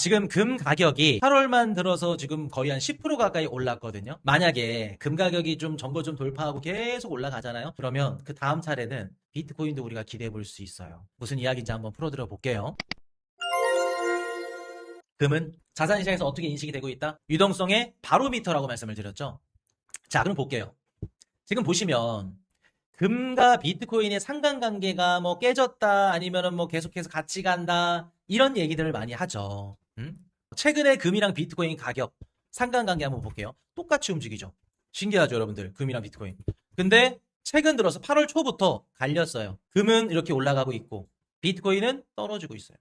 지금 금 가격이 8월만 들어서 지금 거의 한 10% 가까이 올랐거든요. 만약에 금 가격이 좀 전고 좀 돌파하고 계속 올라가잖아요. 그러면 그 다음 차례는 비트코인도 우리가 기대해 볼 수 있어요. 무슨 이야기인지 한번 풀어드려 볼게요. 금은 자산시장에서 어떻게 인식이 되고 있다? 유동성의 바로미터라고 말씀을 드렸죠. 자, 그럼 볼게요. 지금 보시면 금과 비트코인의 상관관계가 뭐 깨졌다 아니면은 뭐 계속해서 같이 간다 이런 얘기들을 많이 하죠. 최근에 금이랑 비트코인 가격 상관관계 한번 볼게요. 똑같이 움직이죠. 신기하죠, 여러분들. 금이랑 비트코인. 근데 최근 들어서 8월 초부터 갈렸어요. 금은 이렇게 올라가고 있고 비트코인은 떨어지고 있어요.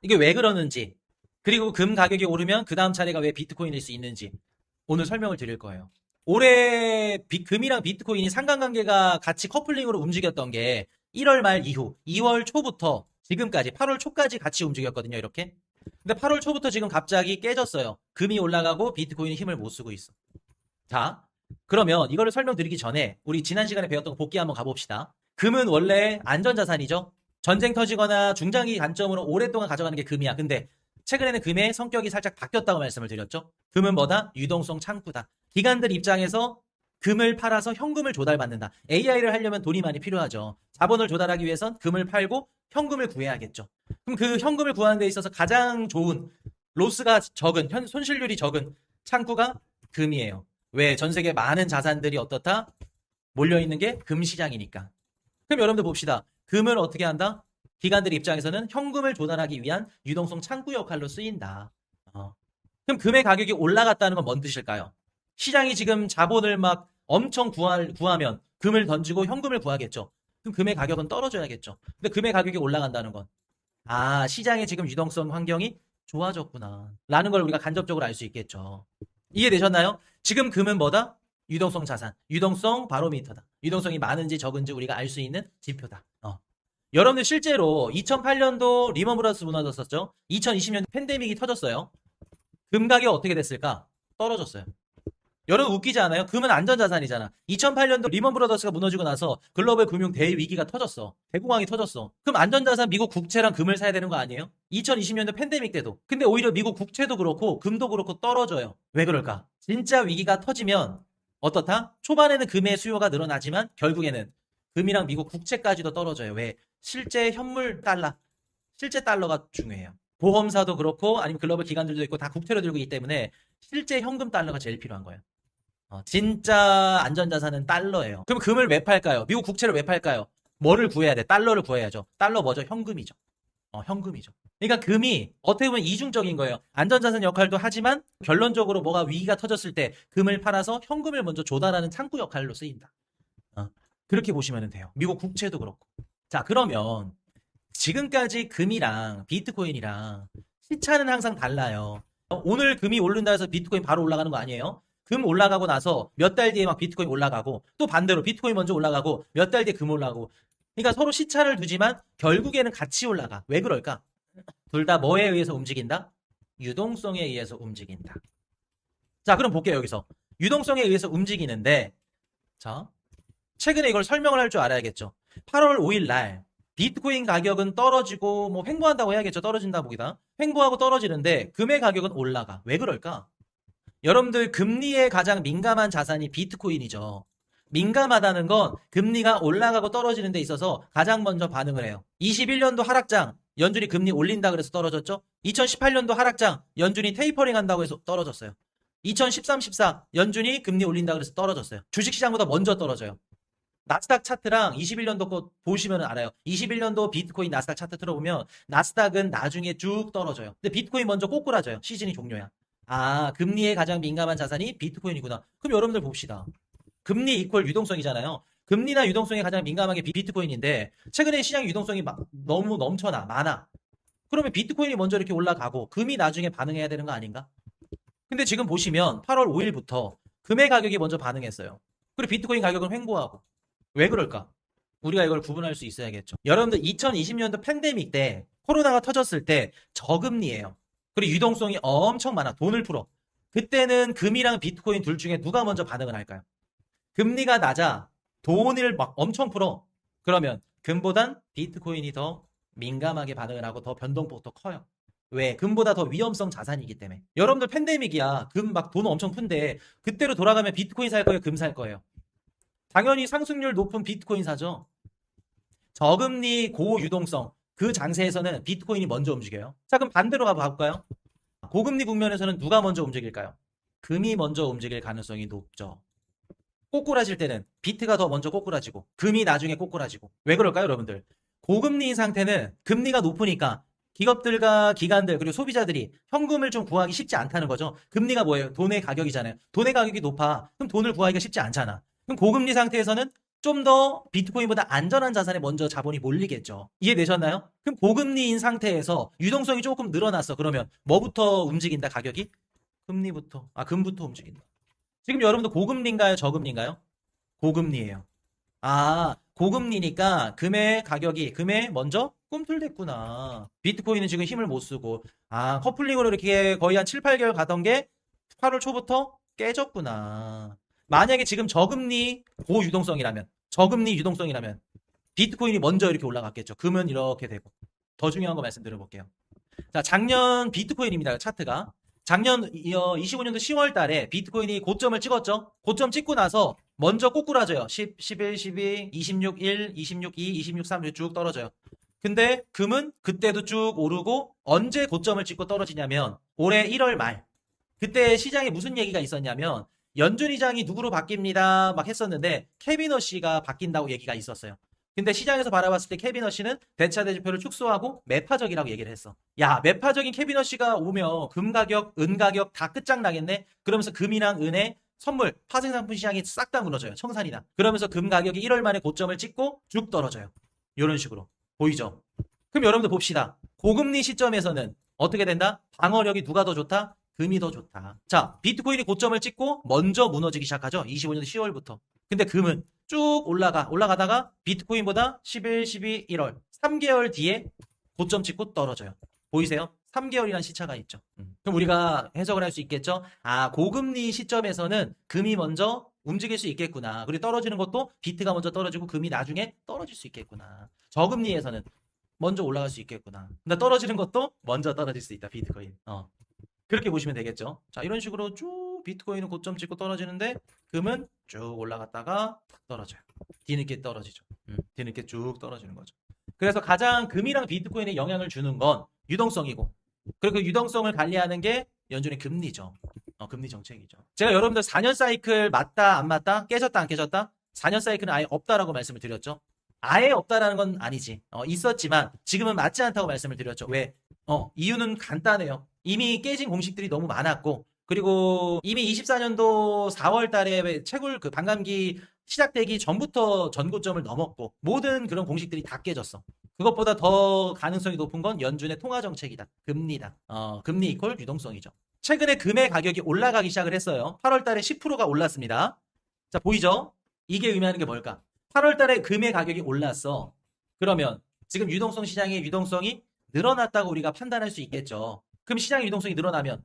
이게 왜 그러는지, 그리고 금 가격이 오르면 그 다음 차례가 왜 비트코인일 수 있는지 오늘 설명을 드릴 거예요. 올해 금이랑 비트코인이 상관관계가 같이 커플링으로 움직였던 게 1월 말 이후 2월 초부터 지금까지 8월 초까지 같이 움직였거든요, 이렇게. 근데 8월 초부터 지금 갑자기 깨졌어요. 금이 올라가고 비트코인이 힘을 못 쓰고 있어. 자, 그러면 이거를 설명드리기 전에 우리 지난 시간에 배웠던 거 복기 한번 가봅시다. 금은 원래 안전자산이죠. 전쟁 터지거나 중장기 관점으로 오랫동안 가져가는 게 금이야. 근데 최근에는 금의 성격이 살짝 바뀌었다고 말씀을 드렸죠. 금은 뭐다? 유동성 창구다. 기관들 입장에서 금을 팔아서 현금을 조달받는다. AI를 하려면 돈이 많이 필요하죠. 자본을 조달하기 위해선 금을 팔고 현금을 구해야겠죠. 그럼 그 현금을 구하는 데 있어서 가장 좋은, 로스가 적은, 손실률이 적은 창구가 금이에요. 왜? 전 세계 많은 자산들이 어떻다? 몰려있는 게 금시장이니까. 그럼 여러분들 봅시다. 금을 어떻게 한다? 기관들 입장에서는 현금을 조달하기 위한 유동성 창구 역할로 쓰인다. 그럼 금의 가격이 올라갔다는 건 뭔 뜻일까요? 시장이 지금 자본을 막 엄청 구하면 금을 던지고 현금을 구하겠죠. 그럼 금의 가격은 떨어져야겠죠. 근데 금의 가격이 올라간다는 건, 아, 시장의 지금 유동성 환경이 좋아졌구나 라는 걸 우리가 간접적으로 알 수 있겠죠. 이해되셨나요? 지금 금은 뭐다? 유동성 자산, 유동성 바로미터다. 유동성이 많은지 적은지 우리가 알 수 있는 지표다. 여러분들 실제로 2008년도 리먼 브라더스 무너졌었죠? 2020년 팬데믹이 터졌어요. 금 가격 어떻게 됐을까? 떨어졌어요. 여러분 웃기지 않아요? 금은 안전자산이잖아. 2008년도 리먼 브라더스가 무너지고 나서 글로벌 금융 대위기가 터졌어. 대공황이 터졌어. 그럼 안전자산 미국 국채랑 금을 사야 되는 거 아니에요? 2020년도 팬데믹 때도. 근데 오히려 미국 국채도 그렇고 금도 그렇고 떨어져요. 왜 그럴까? 진짜 위기가 터지면 어떻다? 초반에는 금의 수요가 늘어나지만 결국에는 금이랑 미국 국채까지도 떨어져요. 왜? 실제 현물 달러, 실제 달러가 중요해요. 보험사도 그렇고 아니면 글로벌 기관들도 있고 다 국채로 들고 있기 때문에 실제 현금 달러가 제일 필요한 거예요. 진짜 안전자산은 달러예요. 그럼 금을 왜 팔까요? 미국 국채를 왜 팔까요? 뭐를 구해야 돼? 달러를 구해야죠. 달러 뭐죠? 현금이죠. 현금이죠. 그러니까 금이 어떻게 보면 이중적인 거예요. 안전자산 역할도 하지만 결론적으로 뭐가 위기가 터졌을 때 금을 팔아서 현금을 먼저 조달하는 창구 역할로 쓰인다. 그렇게 보시면 돼요. 미국 국채도 그렇고. 자, 그러면 지금까지 금이랑 비트코인이랑 시차는 항상 달라요. 오늘 금이 오른다 해서 비트코인 바로 올라가는 거 아니에요? 금 올라가고 나서 몇 달 뒤에 막 비트코인 올라가고 또 반대로 비트코인 먼저 올라가고 몇 달 뒤에 금 올라가고, 그러니까 서로 시차를 두지만 결국에는 같이 올라가. 왜 그럴까? 둘 다 뭐에 의해서 움직인다? 유동성에 의해서 움직인다. 자, 그럼 볼게요. 여기서 유동성에 의해서 움직이는데, 자, 최근에 이걸 설명을 할 줄 알아야겠죠. 8월 5일 날 비트코인 가격은 떨어지고 뭐 횡보한다고 해야겠죠. 떨어진다 보기다. 횡보하고 떨어지는데 금의 가격은 올라가. 왜 그럴까? 여러분들 금리에 가장 민감한 자산이 비트코인이죠. 민감하다는 건 금리가 올라가고 떨어지는 데 있어서 가장 먼저 반응을 해요. 21년도 하락장 연준이 금리 올린다 그래서 떨어졌죠. 2018년도 하락장 연준이 테이퍼링 한다고 해서 떨어졌어요. 2013, 14 연준이 금리 올린다 그래서 떨어졌어요. 주식시장보다 먼저 떨어져요. 나스닥 차트랑 21년도 거 보시면 알아요. 21년도 비트코인 나스닥 차트 들어보면 나스닥은 나중에 쭉 떨어져요. 근데 비트코인 먼저 꼬꾸라져요. 시즌이 종료야. 아, 금리에 가장 민감한 자산이 비트코인이구나. 그럼 여러분들 봅시다. 금리 이퀄 유동성이잖아요. 금리나 유동성에 가장 민감한 게 비트코인인데 최근에 시장 유동성이 너무 넘쳐나, 많아. 그러면 비트코인이 먼저 이렇게 올라가고 금이 나중에 반응해야 되는 거 아닌가? 근데 지금 보시면 8월 5일부터 금의 가격이 먼저 반응했어요. 그리고 비트코인 가격은 횡보하고. 왜 그럴까? 우리가 이걸 구분할 수 있어야겠죠. 여러분들 2020년도 팬데믹 때 코로나가 터졌을 때 저금리예요. 그리고 유동성이 엄청 많아. 돈을 풀어. 그때는 금이랑 비트코인 둘 중에 누가 먼저 반응을 할까요? 금리가 낮아. 돈을 막 엄청 풀어. 그러면 금보단 비트코인이 더 민감하게 반응을 하고 더 변동폭도 커요. 왜? 금보다 더 위험성 자산이기 때문에. 여러분들 팬데믹이야. 금 막 돈 엄청 푼데 그때로 돌아가면 비트코인 살 거예요? 금 살 거예요? 당연히 상승률 높은 비트코인 사죠. 저금리 고유동성 그 장세에서는 비트코인이 먼저 움직여요. 자, 그럼 반대로 가볼까요? 고금리 국면에서는 누가 먼저 움직일까요? 금이 먼저 움직일 가능성이 높죠. 꼬꾸라질 때는 비트가 더 먼저 꼬꾸라지고 금이 나중에 꼬꾸라지고. 왜 그럴까요, 여러분들? 고금리인 상태는 금리가 높으니까 기업들과 기관들 그리고 소비자들이 현금을 좀 구하기 쉽지 않다는 거죠. 금리가 뭐예요? 돈의 가격이잖아요. 돈의 가격이 높아. 그럼 돈을 구하기가 쉽지 않잖아. 그럼 고금리 상태에서는 좀 더 비트코인보다 안전한 자산에 먼저 자본이 몰리겠죠. 이해되셨나요? 그럼 고금리인 상태에서 유동성이 조금 늘어났어. 그러면 뭐부터 움직인다, 가격이? 금리부터. 금부터 움직인다. 지금 여러분들 고금리인가요? 저금리인가요? 고금리예요. 고금리니까 금의 가격이 금에 먼저 꿈틀댔구나. 비트코인은 지금 힘을 못 쓰고 커플링으로 이렇게 거의 한 7, 8개월 가던 게 8월 초부터 깨졌구나. 만약에 지금 저금리 유동성이라면 비트코인이 먼저 이렇게 올라갔겠죠. 금은 이렇게 되고. 더 중요한 거 말씀드려볼게요. 자, 작년 비트코인입니다. 차트가. 작년 25년도 10월 달에 비트코인이 고점을 찍었죠. 고점 찍고 나서 먼저 꼬꾸라져요. 10, 11, 12, 26, 1, 26, 2, 26, 3 쭉 떨어져요. 근데 금은 그때도 쭉 오르고 언제 고점을 찍고 떨어지냐면 올해 1월 말. 그때 시장에 무슨 얘기가 있었냐면 연준 의장이 누구로 바뀝니다 막 했었는데 케빈 허쉬가 바뀐다고 얘기가 있었어요. 근데 시장에서 바라봤을 때 케빈 허쉬는 대차 대조표를 축소하고 매파적이라고 얘기를 했어. 야, 매파적인 케빈 허쉬가 오면 금 가격, 은 가격 다 끝장나겠네? 그러면서 금이랑 은의 선물, 파생상품 시장이 싹 다 무너져요. 청산이나. 그러면서 금 가격이 1월 만에 고점을 찍고 쭉 떨어져요. 이런 식으로. 보이죠? 그럼 여러분들 봅시다. 고금리 시점에서는 어떻게 된다? 방어력이 누가 더 좋다? 금이 더 좋다. 자, 비트코인이 고점을 찍고 먼저 무너지기 시작하죠. 25년 10월부터. 근데 금은 쭉 올라가다가 비트코인보다 11, 12, 1월 3개월 뒤에 고점 찍고 떨어져요. 보이세요? 3개월이란 시차가 있죠. 그럼 우리가 해석을 할 수 있겠죠? 고금리 시점에서는 금이 먼저 움직일 수 있겠구나. 그리고 떨어지는 것도 비트가 먼저 떨어지고 금이 나중에 떨어질 수 있겠구나. 저금리에서는 먼저 올라갈 수 있겠구나. 근데 떨어지는 것도 먼저 떨어질 수 있다. 비트코인. 그렇게 보시면 되겠죠. 자, 이런 식으로 쭉 비트코인은 고점 찍고 떨어지는데 금은 쭉 올라갔다가 탁 떨어져요. 뒤늦게 떨어지죠. 뒤늦게 쭉 떨어지는 거죠. 그래서 가장 금이랑 비트코인에 영향을 주는 건 유동성이고, 그리고 그 유동성을 관리하는 게 연준의 금리죠. 금리 정책이죠. 제가 여러분들 4년 사이클 맞다 안 맞다? 깨졌다 안 깨졌다? 4년 사이클은 아예 없다라고 말씀을 드렸죠. 아예 없다라는 건 아니지. 있었지만 지금은 맞지 않다고 말씀을 드렸죠. 왜? 이유는 간단해요. 이미 깨진 공식들이 너무 많았고, 그리고 이미 24년도 4월 달에 채굴 그 반감기 시작되기 전부터 전고점을 넘었고, 모든 그런 공식들이 다 깨졌어. 그것보다 더 가능성이 높은 건 연준의 통화 정책이다. 금리다. 금리 이퀄 유동성이죠. 최근에 금의 가격이 올라가기 시작을 했어요. 8월 달에 10%가 올랐습니다. 자, 보이죠? 이게 의미하는 게 뭘까? 8월 달에 금의 가격이 올랐어. 그러면 지금 유동성 시장의 유동성이 늘어났다고 우리가 판단할 수 있겠죠. 그럼 시장의 유동성이 늘어나면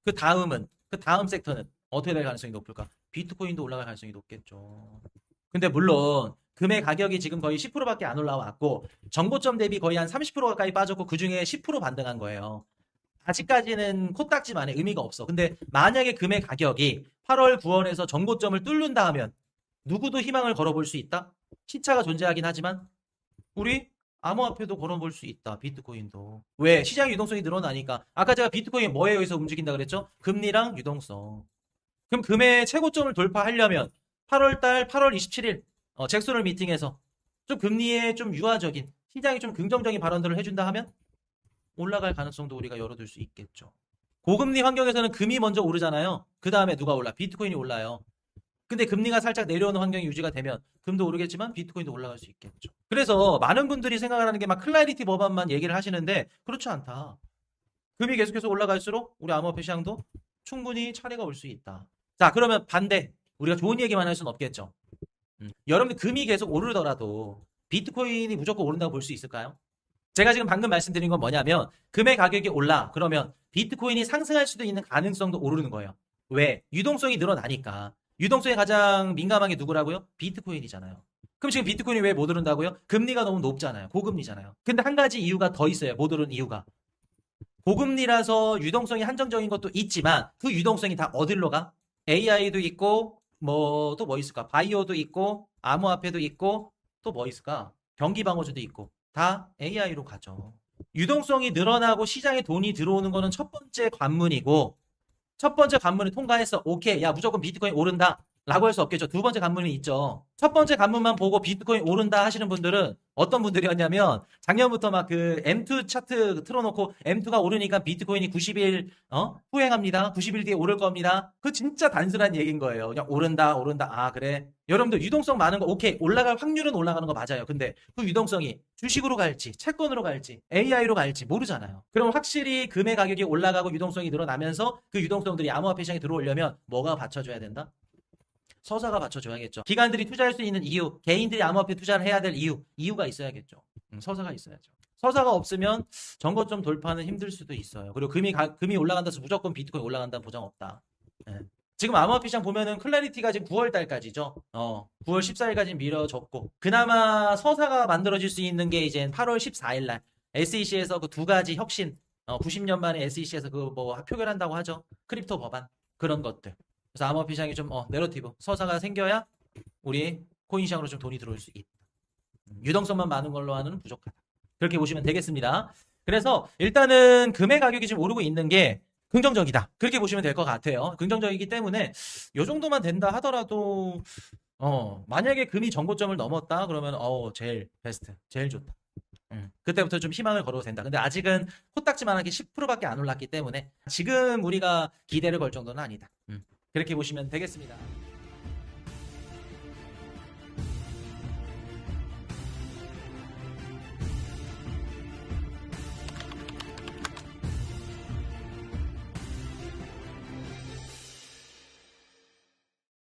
그 다음 섹터는 어떻게 될 가능성이 높을까? 비트코인도 올라갈 가능성이 높겠죠. 근데 물론 금의 가격이 지금 거의 10%밖에 안 올라왔고 전고점 대비 거의 한 30% 가까이 빠졌고 그중에 10% 반등한 거예요. 아직까지는 코딱지만의 의미가 없어. 근데 만약에 금의 가격이 8월, 9월에서 전고점을 뚫는다 하면 누구도 희망을 걸어볼 수 있다? 시차가 존재하긴 하지만 우리 암호화폐도 걸어볼 수 있다. 비트코인도. 왜? 시장 유동성이 늘어나니까. 아까 제가 비트코인이 뭐에 의해서 움직인다 그랬죠? 금리랑 유동성. 그럼 금의 최고점을 돌파하려면 8월달 8월 27일 잭소홀 미팅에서 좀 금리에 좀 유화적인 시장이 좀 긍정적인 발언들을 해준다 하면 올라갈 가능성도 우리가 열어둘 수 있겠죠. 고금리 환경에서는 금이 먼저 오르잖아요. 그 다음에 누가 올라? 비트코인이 올라요. 근데 금리가 살짝 내려오는 환경이 유지가 되면 금도 오르겠지만 비트코인도 올라갈 수 있겠죠. 그래서 많은 분들이 생각을 하는 게 막 클래리티 법안만 얘기를 하시는데 그렇지 않다. 금이 계속해서 올라갈수록 우리 암호화폐 시장도 충분히 차례가 올 수 있다. 자, 그러면 반대. 우리가 좋은 얘기만 할 수는 없겠죠. 여러분들 금이 계속 오르더라도 비트코인이 무조건 오른다고 볼 수 있을까요? 제가 지금 방금 말씀드린 건 뭐냐면 금의 가격이 올라. 그러면 비트코인이 상승할 수도 있는 가능성도 오르는 거예요. 왜? 유동성이 늘어나니까. 유동성에 가장 민감한 게 누구라고요? 비트코인이잖아요. 그럼 지금 비트코인이 왜 못 오른다고요? 금리가 너무 높잖아요. 고금리잖아요. 근데 한 가지 이유가 더 있어요. 못 오른 이유가. 고금리라서 유동성이 한정적인 것도 있지만 그 유동성이 다 어디로 가? AI도 있고 뭐 또 뭐 있을까? 바이오도 있고 암호화폐도 있고 또 뭐 있을까? 경기방어주도 있고 다 AI로 가죠. 유동성이 늘어나고 시장에 돈이 들어오는 거는 첫 번째 관문이고 첫 번째 관문을 통과해서 오케이 야 무조건 비트코인 오른다 라고 할 수 없겠죠. 두 번째 관문이 있죠. 첫 번째 관문만 보고 비트코인 오른다 하시는 분들은 어떤 분들이었냐면 작년부터 막 그 M2 차트 틀어놓고 M2가 오르니까 비트코인이 90일 후행합니다. 90일 뒤에 오를 겁니다. 그 진짜 단순한 얘기인 거예요. 그냥 오른다 오른다 아 그래. 여러분들 유동성 많은 거 오케이 올라갈 확률은 올라가는 거 맞아요. 근데 그 유동성이 주식으로 갈지 채권으로 갈지 AI로 갈지 모르잖아요. 그럼 확실히 금의 가격이 올라가고 유동성이 늘어나면서 그 유동성들이 암호화폐 시장에 들어오려면 뭐가 받쳐줘야 된다? 서사가 받쳐줘야겠죠. 기관들이 투자할 수 있는 이유, 개인들이 암호화폐 투자를 해야 될 이유가 있어야겠죠. 서사가 있어야죠. 서사가 없으면 정고점 돌파는 힘들 수도 있어요. 그리고 금이 올라간다 해서 무조건 비트코인 올라간다는 보장 없다. 예. 지금 암호화폐 시장 보면은 클래리티가 지금 9월 달까지죠. 9월 14일까지 미뤄졌고 그나마 서사가 만들어질 수 있는 게 이제 8월 14일 날 SEC에서 그 두 가지 혁신 90년 만에 SEC에서 그 뭐 표결한다고 하죠. 크립토 법안 그런 것들. 그래서 암호화폐 시장이 좀 내러티브 서사가 생겨야 우리 코인 시장으로 좀 돈이 들어올 수 있다. 유동성만 많은 걸로 하는 부족하다. 그렇게 보시면 되겠습니다. 그래서 일단은 금의 가격이 지금 오르고 있는 게 긍정적이다. 그렇게 보시면 될 것 같아요. 긍정적이기 때문에 이 정도만 된다 하더라도 만약에 금이 전고점을 넘었다 그러면 제일 베스트, 제일 좋다. 그때부터 좀 희망을 걸어도 된다. 근데 아직은 코딱지만하게 10%밖에 안 올랐기 때문에 지금 우리가 기대를 걸 정도는 아니다. 그렇게 보시면 되겠습니다.